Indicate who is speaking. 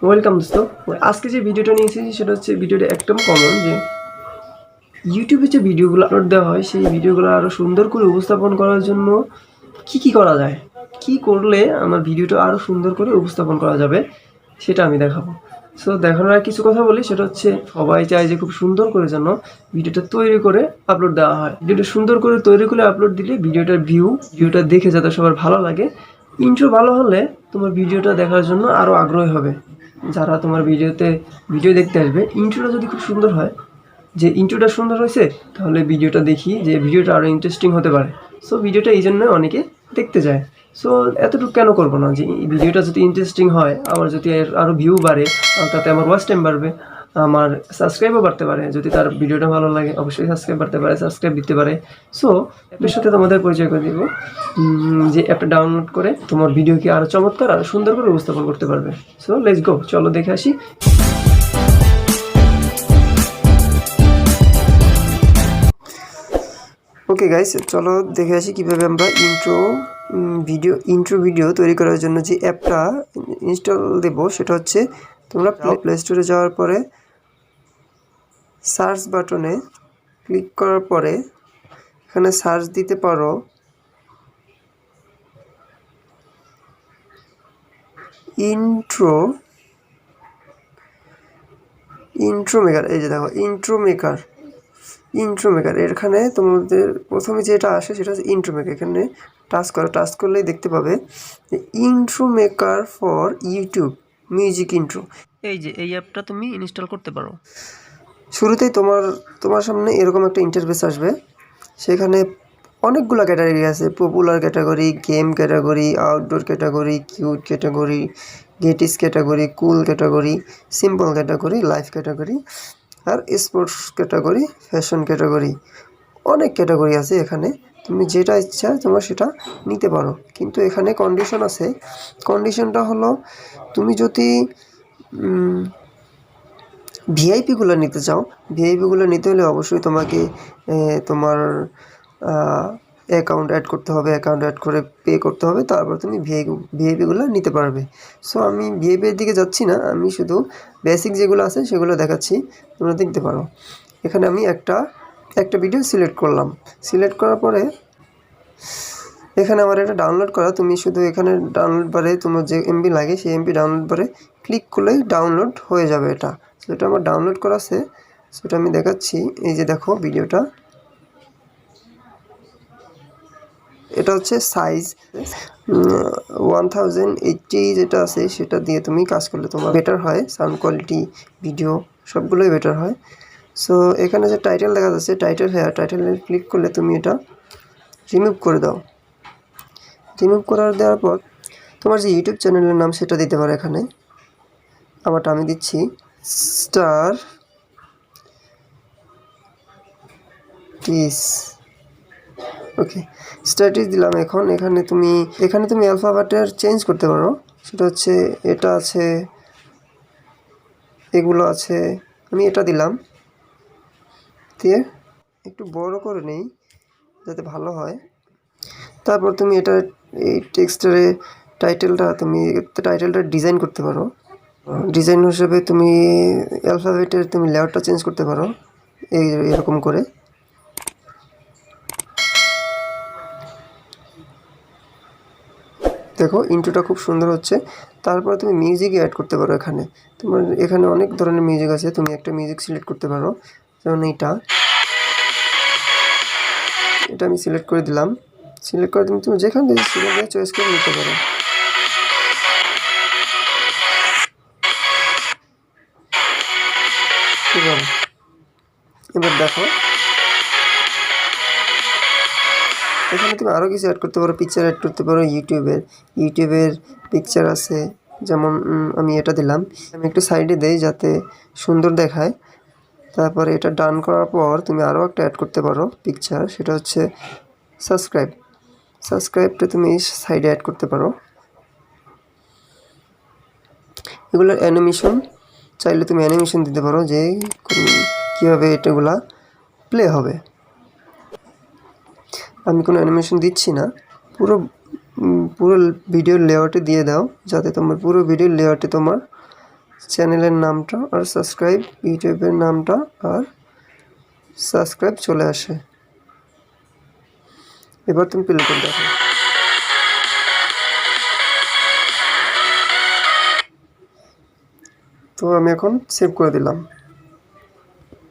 Speaker 1: Welcome দোস্ত। আজকে যে ভিডিওটা নিয়ে এসেছি সেটা হচ্ছে ভিডিওটা একদম কমন, যে ইউটিউবে যে ভিডিওগুলো আপলোড দেওয়া হয় সেই ভিডিওগুলো আরও সুন্দর করে উপস্থাপন করার জন্য কি করা যায়, কি করলে আমার ভিডিওটা আরও সুন্দর করে উপস্থাপন করা যাবে সেটা আমি দেখাবো। সো দেখানোর আর কিছু কথা বলি, সেটা হচ্ছে সবাই চায় যে খুব সুন্দর করে যেন ভিডিওটা তৈরি করে আপলোড দেওয়া হয়। ভিডিওটা সুন্দর করে তৈরি করে আপলোড দিলে ভিডিওটার ভিডিওটা দেখে যাতে সবার ভালো লাগে। ইন্ট্রো ভালো হলে তোমার ভিডিওটা দেখার জন্য আরও আগ্রহী হবে যারা তোমার ভিডিও দেখতে আসবে। ইন্ট্রোটা যদি খুব সুন্দর হয়, যে ইন্ট্রোটা সুন্দর হয়েছে, তাহলে ভিডিওটা দেখি যে ভিডিওটা আরও ইন্টারেস্টিং হতে পারে। সো ভিডিওটা এই জন্য অনেকে দেখতে যায়। সো এতটুকু কেন করবো না, যে ভিডিওটা যদি ইন্টারেস্টিং হয়, আমার যদি আরও ভিউ বাড়ে, তাতে আমার ওয়াচ টাইম বাড়বে, আমার সাবস্ক্রাইবও বাড়তে পারে। যদি তার ভিডিওটা ভালো লাগে অবশ্যই সাবস্ক্রাইব বাড়তে পারে, সাবস্ক্রাইব দিতে পারে। সো অ্যাপের সাথে তোমাদের পরিচয় করে দিব, যে অ্যাপটা ডাউনলোড করে তোমার ভিডিওকে আরও চমৎকার আরও সুন্দর করে উপস্থাপন করতে পারবে। সো লেটস গো, চলো দেখে আসি। ওকে গাইস, চলো দেখে আসি কীভাবে আমরা ইন্ট্রো ভিডিও তৈরি করার জন্য যে অ্যাপটা ইনস্টল দেবো। সেটা হচ্ছে তোমরা প্লে স্টোরে যাওয়ার পরে সার্চ বাটনে ক্লিক করার পরে এখানে সার্চ দিতে পারো ইন্ট্রো মেকার। এই যে দেখো ইন্ট্রো মেকার এখানে তোমাদের প্রথমে যেটা আসে সেটা হচ্ছে ইন্ট্রো মেকার। এখানে টাচ করলেই দেখতে পাবে intro maker for YouTube music intro. এই যে এই অ্যাপটা তুমি ইনস্টল করতে পারো। শুরুতেই তোমার সামনে এরকম একটা ইন্টারফেস আসবে। সেখানে অনেকগুলো ক্যাটাগরি আছে, popular category, game category, outdoor category, cute category, গেটিস category, cool category, simple category, life category, আর স্পোর্টস ক্যাটাগরি, ফ্যাশন ক্যাটাগরি। অনেক ক্যাটাগরি আছে এখানে, তুমি যেটা ইচ্ছা তোমার সেটা নিতে পারো। কিন্তু এখানে কন্ডিশন আছে। কন্ডিশনটা হলো, তুমি যদি ভিআইপিগুলো নিতে চাও, ভিআইপিগুলো নিতে হলে অবশ্যই তোমাকে তোমার অ্যাকাউন্ট অ্যাড করতে হবে। অ্যাকাউন্ট অ্যাড করে পে করতে হবে, তারপর তুমি ভিআইপিগুলো নিতে পারবে। সো আমি ভিআইপির দিকে যাচ্ছি না, আমি শুধু বেসিক যেগুলো আছে সেগুলো দেখাচ্ছি, তোমরা দেখতে পারো। এখানে আমি একটা ভিডিও সিলেক্ট করলাম। সিলেক্ট করার পরে এখানে আমার এটা ডাউনলোড করা। তুমি শুধু এখানে ডাউনলোড বারে তোমার যে এমবি লাগে সেই এমবি ডাউনলোড বারে ক্লিক করলেই ডাউনলোড হয়ে যাবে। সেটা আমার ডাউনলোড করা আছে, সেটা আমি দেখাচ্ছি। এই যে দেখো ভিডিওটা, এটা হচ্ছে সাইজ 1080 যেটা আছে সেটা দিয়ে তুমি কাজ করলে তোমার বেটার হয়। সাউন্ড কোয়ালিটি, ভিডিও সবগুলোই বেটার হয়। সো এখানে যে টাইটেল দেখা যাচ্ছে, টাইটেলে ক্লিক করলে তুমি এটা রিমুভ করে দাও। রিমুভ দেওয়ার পর তোমার যে ইউটিউব চ্যানেলের নাম সেটা দিতে পারো। এখানে আমারটা আমি দিচ্ছি স্টার টিস। ওকে, স্ট্যাটিস দিলাম। এখানে তুমি অ্যালফাবেটের চেঞ্জ করতে পারো। সেটা হচ্ছে এটা আছে, এগুলো আছে। আমি এটা দিলাম, দিয়ে একটু বড় করে নেই যাতে ভালো হয়। তারপর তুমি এই টেক্সটের টাইটেলটা ডিজাইন করতে পারো। ডিজাইন হিসেবে তুমি অ্যালফাবেটের লেয়ারটা চেঞ্জ করতে পারো এরকম করে। দেখো ইন্ট্রোটা খুব সুন্দর হচ্ছে। তারপর তুমি মিউজিক অ্যাড করতে পারো। এখানে অনেক ধরনের মিউজিক আছে, তুমি একটা মিউজিক সিলেক্ট করতে পারো। যেমন এটা আমি সিলেক্ট করে দিলাম। সিলেক্ট করে তুমি যেখান থেকে চয়েস করে নিতে পারো। এবার দেখো এখানে তুমি আরও কিছু অ্যাড করতে পারো, পিকচার অ্যাড করতে পারো। ইউটিউবের পিকচার আছে, যেমন আমি এটা দিলাম। আমি একটু সাইডে দেই যাতে সুন্দর দেখায়। তারপরে এটা ডান করার পর তুমি আরও একটা অ্যাড করতে পারো পিকচার, সেটা হচ্ছে সাবস্ক্রাইবটা তুমি সাইডে অ্যাড করতে পারো। এগুলোর অ্যানিমেশন চাইলে তুমি অ্যানিমেশন দিতে পারো, যে কীভাবে এটাগুলা প্লে হবে। আমি কোনো অ্যানিমেশন দিচ্ছি না, পুরো ভিডিওর লেআউটে দিয়ে দাও, যাতে তোমার পুরো ভিডিওর লেআউটে তোমার চ্যানেলের নামটা আর সাবস্ক্রাইব ইউটিউবের নামটা আর সাবস্ক্রাইব চলে আসে। এবার তুমি প্লে করে দেখো। তো আমি এখন সেভ করে দিলাম।